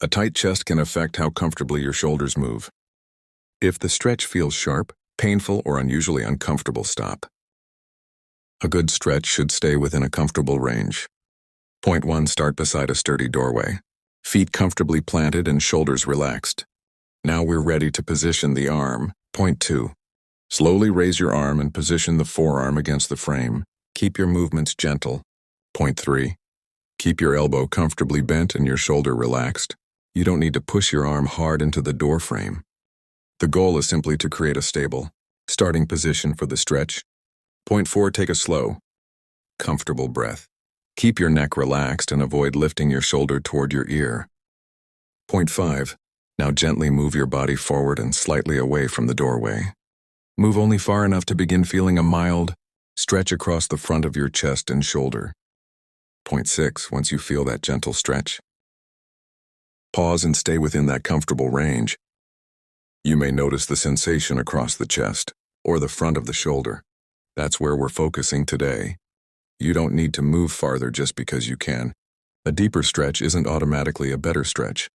A tight chest can affect how comfortably your shoulders move. If the stretch feels sharp, painful, or unusually uncomfortable, stop. A good stretch should stay within a comfortable range. Point 1. Start beside a sturdy doorway. Feet comfortably planted and shoulders relaxed. Now we're ready to position the arm. Point 2. Slowly raise your arm and position the forearm against the frame. Keep your movements gentle. Point 3. Keep your elbow comfortably bent and your shoulder relaxed. You don't need to push your arm hard into the door frame. The goal is simply to create a stable, starting position for the stretch. Point 4. Take a slow, comfortable breath. Keep your neck relaxed and avoid lifting your shoulder toward your ear. Point 5. Now gently move your body forward and slightly away from the doorway. Move only far enough to begin feeling a mild stretch across the front of your chest and shoulder. Point 6. Once you feel that gentle stretch, pause and stay within that comfortable range. You may notice the sensation across the chest or the front of the shoulder. That's where we're focusing today. You don't need to move farther just because you can. A deeper stretch isn't automatically a better stretch.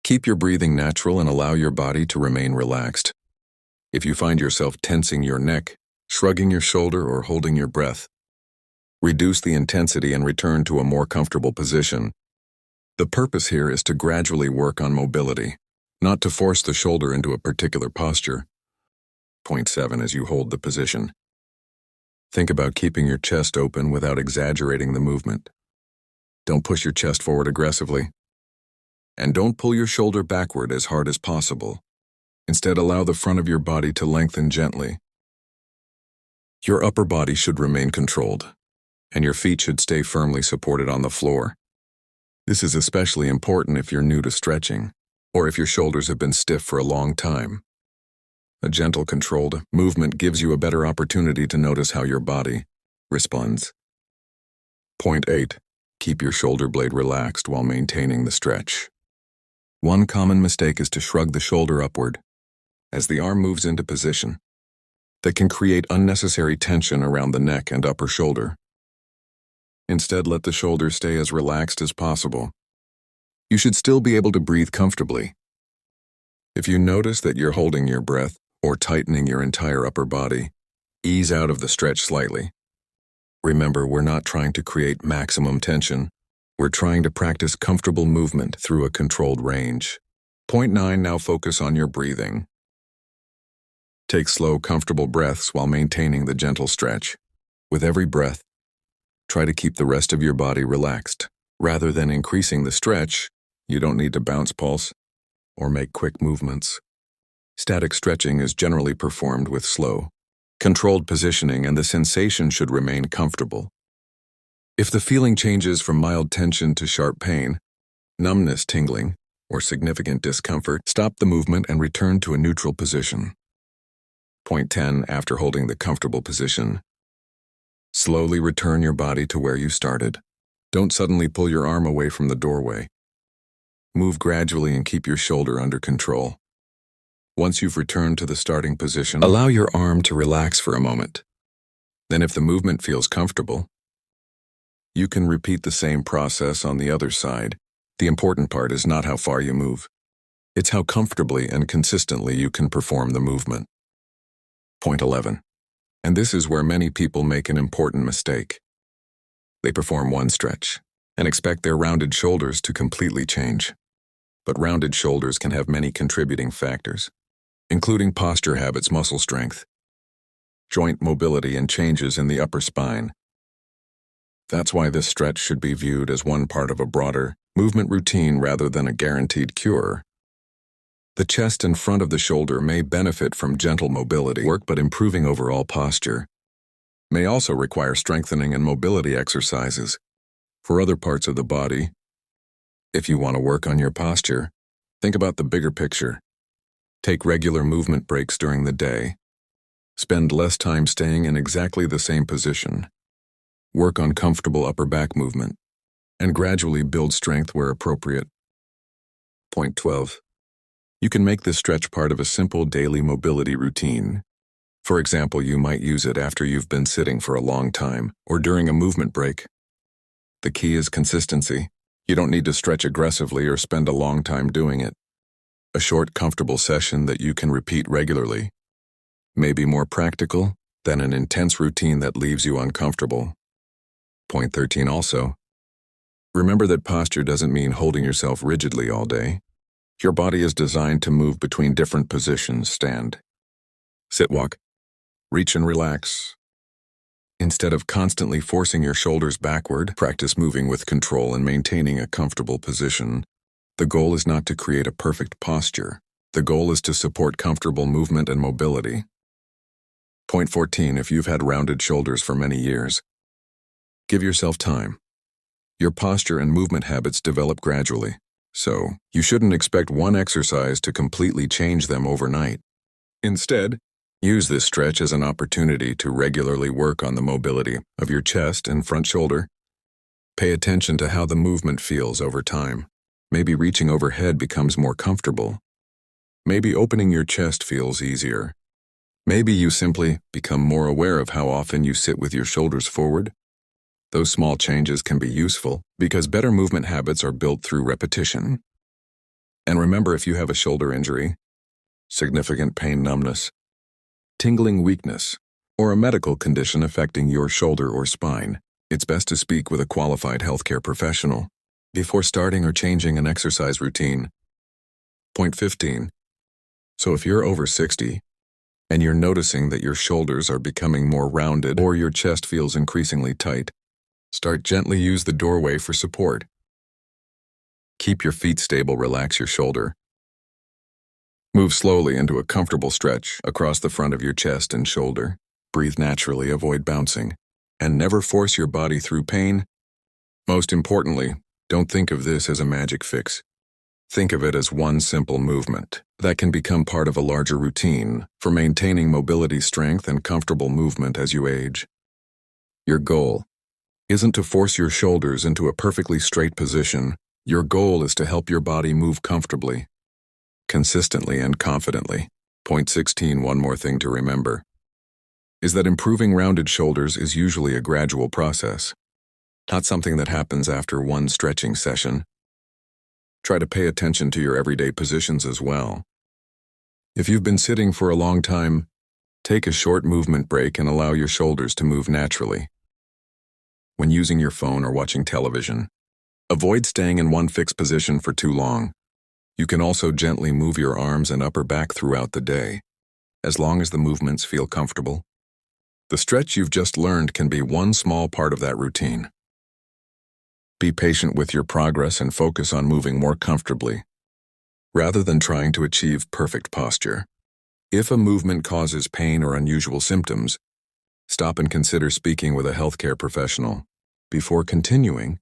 Keep your breathing natural and allow your body to remain relaxed. If you find yourself tensing your neck, shrugging your shoulder, or holding your breath, reduce the intensity and return to a more comfortable position. The purpose here is to gradually work on mobility, not to force the shoulder into a particular posture. Point 7. As you hold the position, think about keeping your chest open without exaggerating the movement. Don't push your chest forward aggressively. And don't pull your shoulder backward as hard as possible. Instead, allow the front of your body to lengthen gently. Your upper body should remain controlled, and your feet should stay firmly supported on the floor. This is especially important if you're new to stretching, or if your shoulders have been stiff for a long time. A gentle, controlled movement gives you a better opportunity to notice how your body responds. Point 8. Keep your shoulder blade relaxed while maintaining the stretch. One common mistake is to shrug the shoulder upward as the arm moves into position. That can create unnecessary tension around the neck and upper shoulder. Instead, let the shoulders stay as relaxed as possible. You should still be able to breathe comfortably. If you notice that you're holding your breath or tightening your entire upper body, ease out of the stretch slightly. Remember, we're not trying to create maximum tension. We're trying to practice comfortable movement through a controlled range. Point 9. Now focus on your breathing. Take slow, comfortable breaths while maintaining the gentle stretch. With every breath, try to keep the rest of your body relaxed. Rather than increasing the stretch, you don't need to bounce pulse or make quick movements. Static stretching is generally performed with slow, controlled positioning, and the sensation should remain comfortable. If the feeling changes from mild tension to sharp pain, numbness, tingling, or significant discomfort, stop the movement and return to a neutral position. Point 10. After holding the comfortable position, slowly return your body to where you started. Don't suddenly pull your arm away from the doorway. Move gradually and keep your shoulder under control. Once you've returned to the starting position, allow your arm to relax for a moment. Then, if the movement feels comfortable, you can repeat the same process on the other side. The important part is not how far you move. It's how comfortably and consistently you can perform the movement. Point 11. And this is where many people make an important mistake. They perform one stretch and expect their rounded shoulders to completely change. But rounded shoulders can have many contributing factors, including posture habits, muscle strength, joint mobility, and changes in the upper spine. That's why this stretch should be viewed as one part of a broader movement routine rather than a guaranteed cure. The chest and front of the shoulder may benefit from gentle mobility work, but improving overall posture may also require strengthening and mobility exercises for other parts of the body. If you want to work on your posture, think about the bigger picture. Take regular movement breaks during the day. Spend less time staying in exactly the same position. Work on comfortable upper back movement, and gradually build strength where appropriate. Point 12. You can make this stretch part of a simple daily mobility routine. For example, you might use it after you've been sitting for a long time or during a movement break. The key is consistency. You don't need to stretch aggressively or spend a long time doing it. A short, comfortable session that you can repeat regularly may be more practical than an intense routine that leaves you uncomfortable. Point 13 also. Remember that posture doesn't mean holding yourself rigidly all day. Your body is designed to move between different positions: stand, sit, walk, reach and relax. Instead of constantly forcing your shoulders backward, practice moving with control and maintaining a comfortable position. The goal is not to create a perfect posture. The goal is to support comfortable movement and mobility. Point 14. If you've had rounded shoulders for many years, give yourself time. Your posture and movement habits develop gradually, so you shouldn't expect one exercise to completely change them overnight. Instead, use this stretch as an opportunity to regularly work on the mobility of your chest and front shoulder. Pay attention to how the movement feels over time. Maybe reaching overhead becomes more comfortable. Maybe opening your chest feels easier. Maybe you simply become more aware of how often you sit with your shoulders forward. Those small changes can be useful because better movement habits are built through repetition. And remember, if you have a shoulder injury, significant pain, numbness, tingling weakness, or a medical condition affecting your shoulder or spine, it's best to speak with a qualified healthcare professional before starting or changing an exercise routine. Point 15. So if you're over 60 and you're noticing that your shoulders are becoming more rounded or your chest feels increasingly tight, start gently. Use the doorway for support. Keep your feet stable, relax your shoulder. Move slowly into a comfortable stretch across the front of your chest and shoulder. Breathe naturally, avoid bouncing, and never force your body through pain. Most importantly, don't think of this as a magic fix. Think of it as one simple movement that can become part of a larger routine for maintaining mobility, strength, and comfortable movement as you age. Your goal isn't to force your shoulders into a perfectly straight position. Your goal is to help your body move comfortably, consistently, and confidently. Point 16. One more thing to remember is that improving rounded shoulders is usually a gradual process, not something that happens after one stretching session. Try to pay attention to your everyday positions as well. If you've been sitting for a long time, take a short movement break and allow your shoulders to move naturally. When using your phone or watching television, avoid staying in one fixed position for too long. You can also gently move your arms and upper back throughout the day, as long as the movements feel comfortable. The stretch you've just learned can be one small part of that routine. Be patient with your progress and focus on moving more comfortably, rather than trying to achieve perfect posture. If a movement causes pain or unusual symptoms, stop and consider speaking with a healthcare professional before continuing